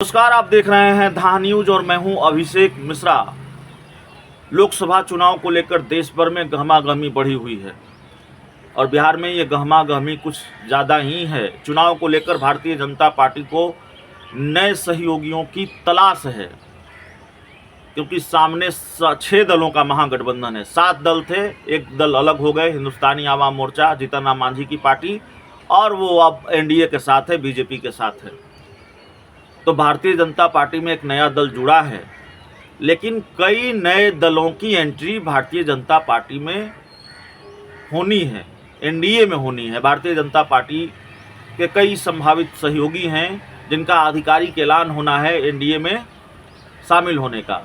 नमस्कार, आप देख रहे हैं धा न्यूज और मैं हूं अभिषेक मिश्रा। लोकसभा चुनाव को लेकर देश भर में गहमागहमी बढ़ी हुई है और बिहार में ये गहमागहमी कुछ ज़्यादा ही है। चुनाव को लेकर भारतीय जनता पार्टी को नए सहयोगियों की तलाश है, क्योंकि सामने 6 दलों का महागठबंधन है। 7 दल थे, एक दल अलग हो गए, हिंदुस्तानी आवाम मोर्चा, जीतन राम मांझी की पार्टी, और वो अब एनडीए के साथ है, बीजेपी के साथ है। तो भारतीय जनता पार्टी में एक नया दल जुड़ा है, लेकिन कई नए दलों की एंट्री भारतीय जनता पार्टी में होनी है, एनडीए में होनी है। भारतीय जनता पार्टी के कई संभावित सहयोगी हैं जिनका आधिकारिक ऐलान होना है एनडीए में शामिल होने का।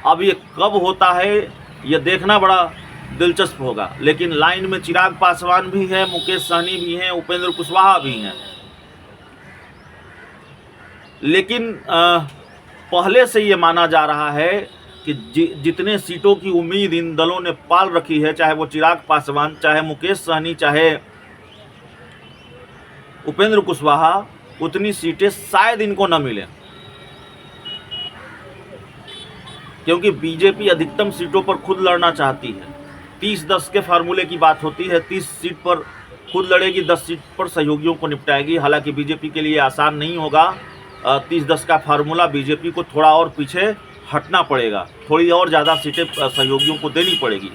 अब ये कब होता है ये देखना बड़ा दिलचस्प होगा। लेकिन लाइन में चिराग पासवान भी है, मुकेश सहनी भी हैं, उपेंद्र कुशवाहा भी हैं। लेकिन पहले से ये माना जा रहा है कि जितने सीटों की उम्मीद इन दलों ने पाल रखी है, चाहे वो चिराग पासवान, चाहे मुकेश सहनी, चाहे उपेंद्र कुशवाहा, उतनी सीटें शायद इनको न मिलें, क्योंकि बीजेपी अधिकतम सीटों पर खुद लड़ना चाहती है। 30-10 के फार्मूले की बात होती है। 30 सीट पर खुद लड़ेगी, 10 सीट पर सहयोगियों को निपटाएगी। हालांकि बीजेपी के लिए आसान नहीं होगा। 30-10 का फार्मूला बीजेपी को थोड़ा और पीछे हटना पड़ेगा, थोड़ी और ज़्यादा सीटें सहयोगियों को देनी पड़ेगी।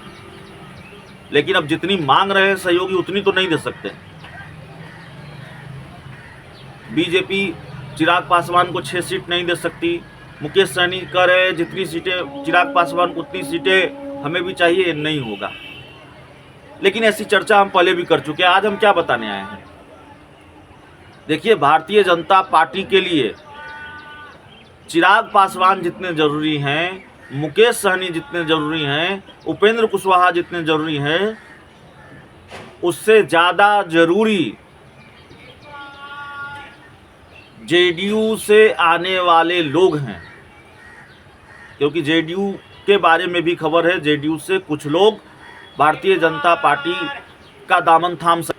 लेकिन अब जितनी मांग रहे हैं सहयोगी उतनी तो नहीं दे सकते। बीजेपी चिराग पासवान को 6 सीट नहीं दे सकती। मुकेश सहनी कह रहे हैं जितनी सीटें चिराग पासवान को उतनी सीटें हमें भी चाहिए, नहीं होगा। लेकिन ऐसी चर्चा हम पहले भी कर चुके हैं। आज हम क्या बताने आए हैं, देखिए, भारतीय जनता पार्टी के लिए चिराग पासवान जितने जरूरी हैं, मुकेश सहनी जितने जरूरी हैं, उपेंद्र कुशवाहा जितने जरूरी हैं, उससे ज़्यादा जरूरी जेडीयू से आने वाले लोग हैं। क्योंकि जेडीयू के बारे में भी खबर है, जेडीयू से कुछ लोग भारतीय जनता पार्टी का दामन थाम सकते।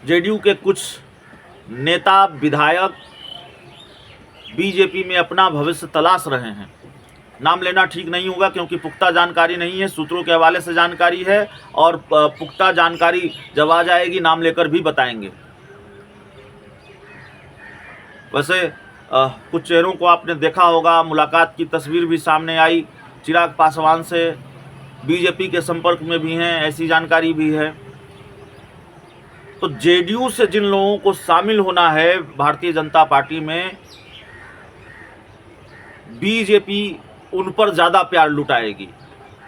जेडीयू के कुछ नेता विधायक बीजेपी में अपना भविष्य तलाश रहे हैं। नाम लेना ठीक नहीं होगा, क्योंकि पुख्ता जानकारी नहीं है, सूत्रों के हवाले से जानकारी है, और पुख्ता जानकारी जब आ जाएगी नाम लेकर भी बताएंगे। वैसे कुछ चेहरों को आपने देखा होगा, मुलाकात की तस्वीर भी सामने आई चिराग पासवान से, बीजेपी के संपर्क में भी हैं, ऐसी जानकारी भी है। तो जेडीयू से जिन लोगों को शामिल होना है भारतीय जनता पार्टी में, बीजेपी उन पर ज़्यादा प्यार लुटाएगी।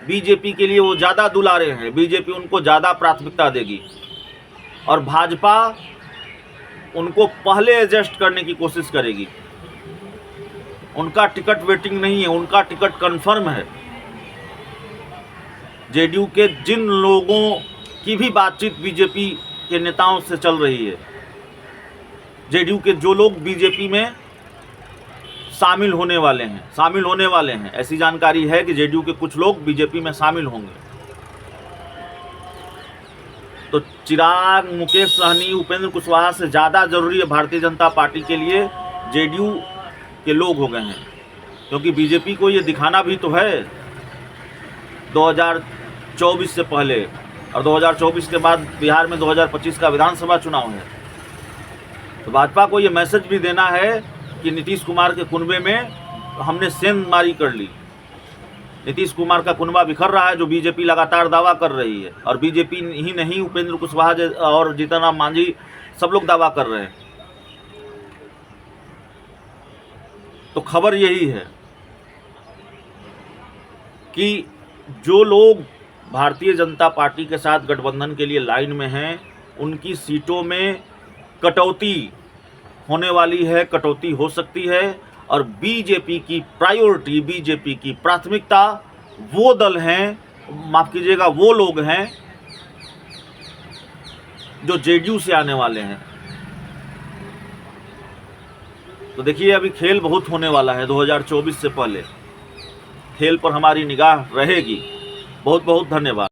बीजेपी के लिए वो ज़्यादा दुलारे हैं, बीजेपी उनको ज़्यादा प्राथमिकता देगी, और भाजपा उनको पहले एडजस्ट करने की कोशिश करेगी। उनका टिकट वेटिंग नहीं है, उनका टिकट कंफर्म है। जेडीयू के जिन लोगों की भी बातचीत बीजेपी के नेताओं से चल रही है, जेडीयू के जो लोग बीजेपी में शामिल होने वाले हैं, ऐसी जानकारी है कि जेडीयू के कुछ लोग बीजेपी में शामिल होंगे। तो चिराग, मुकेश सहनी, उपेंद्र कुशवाहा से ज़्यादा जरूरी है भारतीय जनता पार्टी के लिए जेडीयू के लोग हो गए हैं। क्योंकि बीजेपी को ये दिखाना भी तो है 2024 से पहले, और 2024 के बाद बिहार में 2025 का विधानसभा चुनाव है। तो भाजपा को ये मैसेज भी देना है कि नीतीश कुमार के कुनबे में हमने सेंधमारी कर ली। नीतीश कुमार का कुनबा बिखर रहा है, जो बीजेपी लगातार दावा कर रही है, और बीजेपी ही नहीं, उपेंद्र कुशवाहा और जीतन राम मांझी सब लोग दावा कर रहे हैं। तो खबर यही है कि जो लोग भारतीय जनता पार्टी के साथ गठबंधन के लिए लाइन में हैं, उनकी सीटों में कटौती होने वाली है, कटौती हो सकती है। और बीजेपी की प्रायोरिटी, बीजेपी की प्राथमिकता वो दल हैं, माफ़ कीजिएगा, वो लोग हैं जो जेडीयू से आने वाले हैं। तो देखिए, अभी खेल बहुत होने वाला है। 2024 से पहले खेल पर हमारी निगाह रहेगी। बहुत बहुत धन्यवाद।